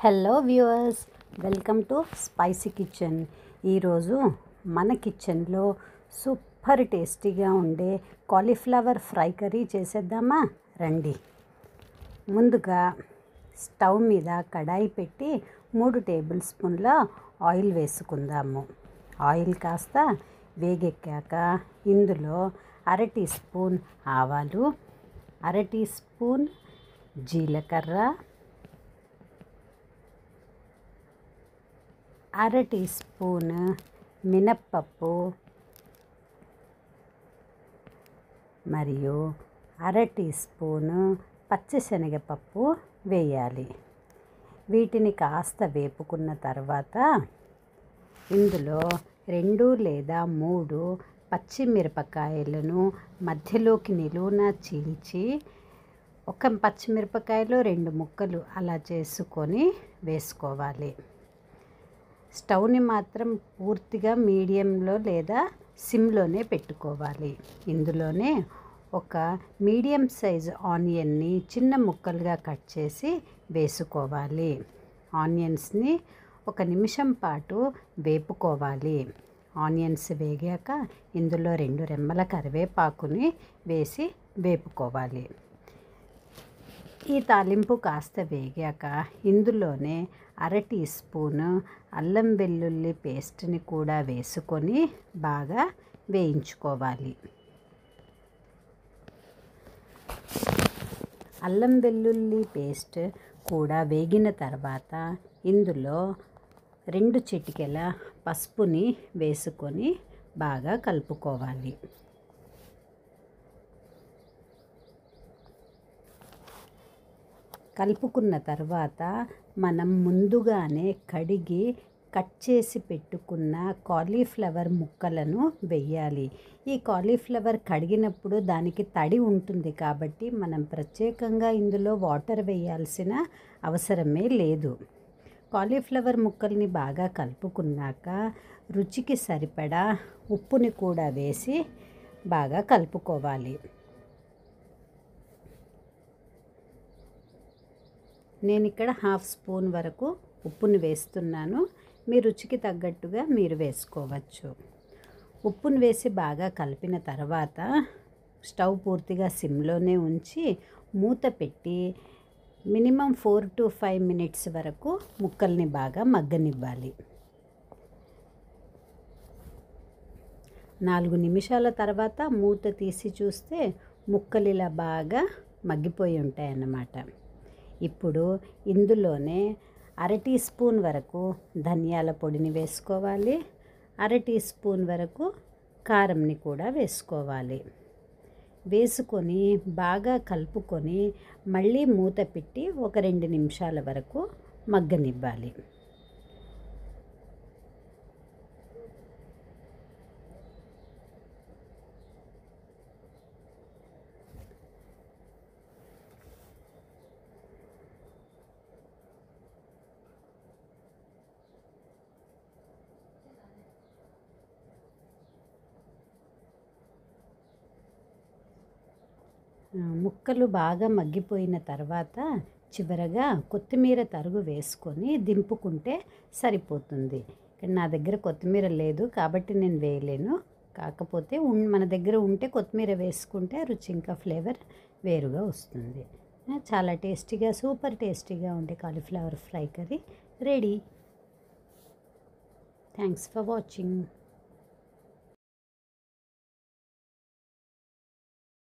Hello viewers, welcome to spicy kitchen. ఈరోజు మన కిచెన్లో సూపర్ టేస్టీగా ఉండే కాలీఫ్లవర్ ఫ్రై కర్రీ చేసేద్దామా రండి. ముందుగా స్టవ్ మీద కడాయి పెట్టి 3 టేబుల్ స్పూన్ల ఆయిల్ వేసుకుందాము. ఆయిల్ కాస్త వేగెక్కాక ఇందులో 1/2 టీ స్పూన్ ఆవాలు, 1/2 టీ స్పూన్ జీలకర్ర, 1/2 టీ స్పూన్ మినప్పప్పు మరియు 1/2 టీ స్పూన్ పచ్చిశనగపప్పు వేయాలి. వీటిని కాస్త వేపుకున్న తర్వాత ఇందులో 2 లేదా 3 పచ్చిమిరపకాయలను మధ్యలోకి నిలువునా చీల్చి, ఒక పచ్చిమిరపకాయలో 2 ముక్కలు అలా చేసుకొని వేసుకోవాలి. స్టవ్ని మాత్రం పూర్తిగా మీడియంలో లేదా సిమ్లోనే పెట్టుకోవాలి. ఇందులోనే ఒక మీడియం సైజు ఆనియన్ని చిన్న ముక్కలుగా కట్ చేసి వేసుకోవాలి. ఆనియన్స్ని 1 నిమిషం పాటు వేపుకోవాలి. ఆనియన్స్ వేగాక ఇందులో 2 రెమ్మల కరివేపాకుని వేసి వేపుకోవాలి. ఈ తాలింపు కాస్త వేగాక ఇందులోనే 1/2 టీ స్పూన్ అల్లం వెల్లుల్లి పేస్ట్ని కూడా వేసుకొని బాగా వేయించుకోవాలి. అల్లం వెల్లుల్లి పేస్ట్ కూడా వేగిన తర్వాత ఇందులో 2 చిటికెల పసుపుని వేసుకొని బాగా కలుపుకోవాలి. కలుపుకున్న తర్వాత మనం ముందుగానే కడిగి కట్ చేసి పెట్టుకున్న కాలీఫ్లవర్ ముక్కలను వేయాలి. ఈ కాలీఫ్లవర్ కడిగినప్పుడు దానికి తడి ఉంటుంది కాబట్టి మనం ప్రత్యేకంగా ఇందులో వాటర్ వేయాల్సిన అవసరమే లేదు. కాలీఫ్లవర్ ముక్కల్ని బాగా కలుపుకున్నాక రుచికి సరిపడా ఉప్పుని కూడా వేసి బాగా కలుపుకోవాలి. నేను ఇక్కడ 1/2 స్పూన్ వరకు ఉప్పుని వేస్తున్నాను. మీ రుచికి తగ్గట్టుగా మీరు వేసుకోవచ్చు. ఉప్పుని వేసి బాగా కలిపిన తర్వాత స్టవ్ పూర్తిగా సిమ్లోనే ఉంచి మూత పెట్టి మినిమం 4 to 5 మినిట్స్ వరకు ముక్కల్ని బాగా మగ్గనివ్వాలి. 4 నిమిషాల తర్వాత మూత తీసి చూస్తే ముక్కలు ఇలా బాగా మగ్గిపోయి ఉంటాయన్నమాట. ఇప్పుడు ఇందులోనే 1/2 టీ స్పూన్ వరకు ధనియాల పొడిని వేసుకోవాలి. 1/2 టీ స్పూన్ వరకు కారంని కూడా వేసుకోవాలి. వేసుకొని బాగా కలుపుకొని మళ్ళీ మూత పెట్టి ఒక 2 నిమిషాల వరకు మగ్గనివ్వాలి. ముక్కలు బాగా మగ్గిపోయిన తర్వాత చివరగా కొత్తిమీర తరుగు వేసుకొని దింపుకుంటే సరిపోతుంది. నా దగ్గర కొత్తిమీర లేదు కాబట్టి నేను వేయలేను. కాకపోతే మన దగ్గర ఉంటే కొత్తిమీర వేసుకుంటే రుచి ఇంకా ఫ్లేవర్ వేరుగా వస్తుంది. చాలా టేస్టీగా, సూపర్ టేస్టీగా ఉండే cauliflower fry curry ready. Thanks for watching.